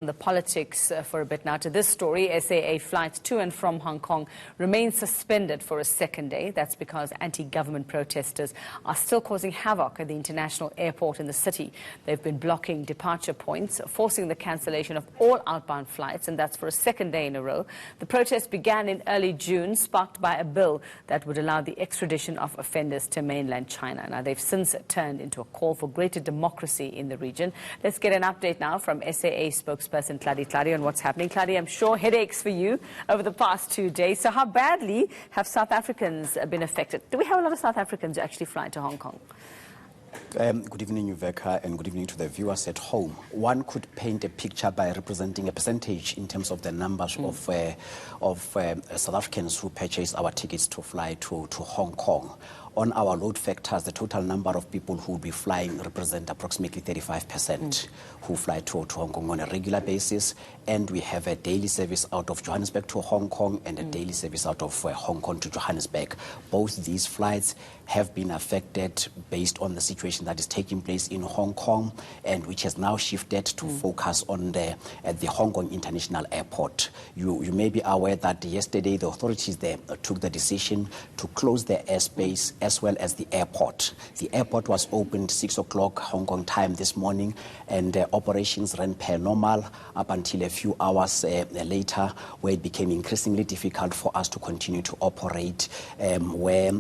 The politics for a bit now to this story. SAA flights to and from Hong Kong remain suspended for a second day. That's because anti-government protesters are still causing havoc at the international airport in the city. They've been blocking departure points, forcing the cancellation of all outbound flights, and that's for a second day in a row. The protest began in early June, sparked by a bill that would allow the extradition of offenders to mainland China. Now, they've since turned into a call for greater democracy in the region. Let's get an update now from SAA spokesperson Claudia on what's happening. Claudia, I'm sure headaches for you over the past 2 days. So how badly have South Africans been affected? Do we have a lot of South Africans who actually fly to Hong Kong? Good evening, Uveka, and good evening to the viewers at home. One could paint a picture by representing a percentage in terms of the numbers of South Africans who purchase our tickets to fly to Hong Kong. On our load factors, the total number of people who will be flying represent approximately 35% who fly to Hong Kong on a regular basis. And we have a daily service out of Johannesburg to Hong Kong and a daily service out of Hong Kong to Johannesburg. Both these flights have been affected based on the situation that is taking place in Hong Kong, and which has now shifted to focus on the Hong Kong International Airport. You may be aware that yesterday the authorities there took the decision to close the airspace as well as the airport. The airport was opened 6 o'clock Hong Kong time this morning, and operations ran per normal up until a few hours later, where it became increasingly difficult for us to continue to operate, where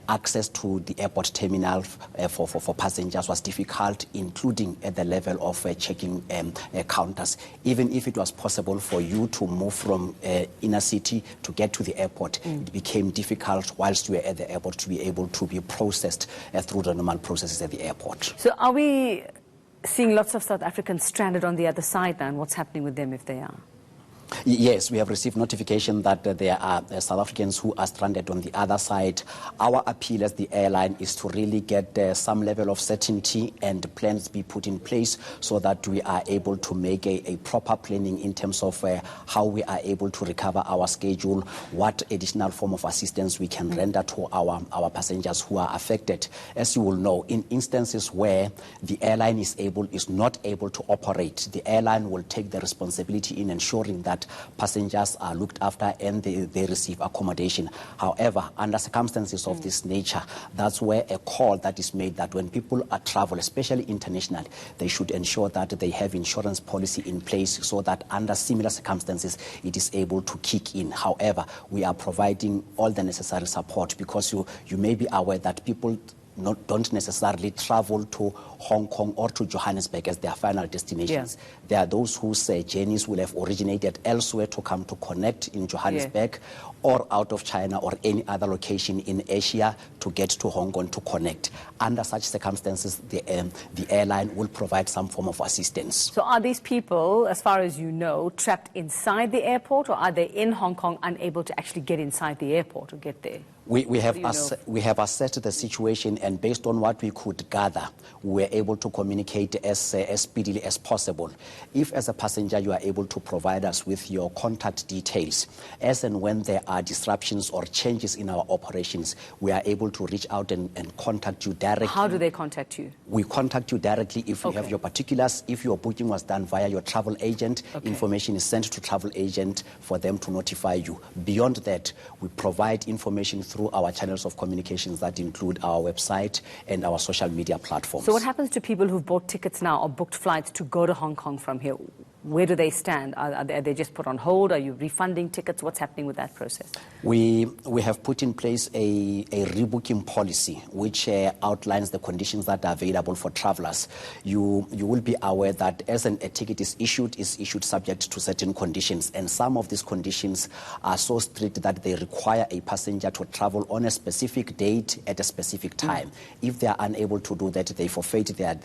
access to the airport terminal for passengers was difficult, including at the level of checking counters. Even if it was possible for you to move from inner city to get to the airport, it became difficult whilst you were at the airport to be able to be processed through the normal processes at the airport. So are we seeing lots of South Africans stranded on the other side now, and what's happening with them if they are? Yes, we have received notification that there are South Africans who are stranded on the other side. Our appeal as the airline is to really get some level of certainty and plans be put in place so that we are able to make a proper planning in terms of how we are able to recover our schedule, what additional form of assistance we can render to our passengers who are affected. As you will know, in instances where the airline is not able to operate, the airline will take the responsibility in ensuring that passengers are looked after and they receive accommodation. However, under circumstances of this nature, that's where a call that is made that when people are travel, especially international, they should ensure that they have insurance policy in place so that under similar circumstances, it is able to kick in. However, we are providing all the necessary support because you may be aware that people don't necessarily travel to Hong Kong or to Johannesburg as their final destinations. Yeah. There are those whose journeys will have originated elsewhere to come to connect in Johannesburg or out of China or any other location in Asia to get to Hong Kong to connect. Under such circumstances, the airline will provide some form of assistance. So are these people, as far as you know, trapped inside the airport, or are they in Hong Kong unable to actually get inside the airport or get there? We have assessed the situation, and based on what we could gather, we were able to communicate as speedily as possible. If, as a passenger, you are able to provide us with your contact details, as and when there are disruptions or changes in our operations, we are able to reach out and contact you directly. How do they contact you? We contact you directly if we have your particulars. If your booking was done via your travel agent, information is sent to travel agent for them to notify you. Beyond that, we provide information through our channels of communications that include our website and our social media platforms. So what happens to people who've bought tickets now or booked flights to go to Hong Kong from here? Where do they stand? Are they just put on hold? Are you refunding tickets? What's happening with that process? We have put in place a rebooking policy which outlines the conditions that are available for travelers. You will be aware that as a ticket is issued subject to certain conditions, and some of these conditions are so strict that they require a passenger to travel on a specific date at a specific time. If they are unable to do that, they forfeit their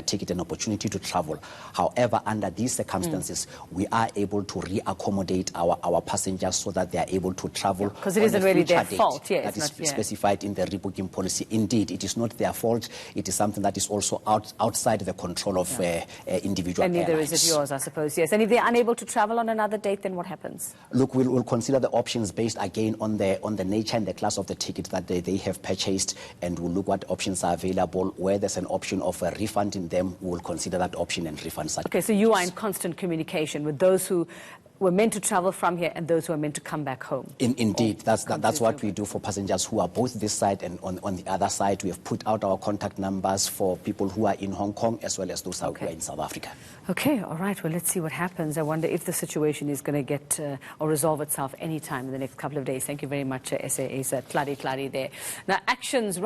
ticket and opportunity to travel. However, under these circumstances, we are able to re-accommodate our passengers so that they are able to travel. Because it isn't really their fault. That is specified in the rebooking policy. Indeed, it is not their fault. It is something that is also outside the control of individual and neither airlines. Is it yours, I suppose, yes. And if they're unable to travel on another date, then what happens? Look, we'll consider the options based, again, on the nature and the class of the ticket that they have purchased, and we'll look what options are available. Where there's an option of refunding them, we will consider that option and refund such. Okay, so you are in constant constant communication with those who were meant to travel from here and those who are meant to come back home. Indeed, that's what we do for passengers who are both this side and on the other side. We have put out our contact numbers for people who are in Hong Kong as well as those who are in South Africa. Okay, all right. Well, let's see what happens. I wonder if the situation is going to get or resolve itself anytime in the next couple of days. Thank you very much, SAA's Tladi there. Now, actions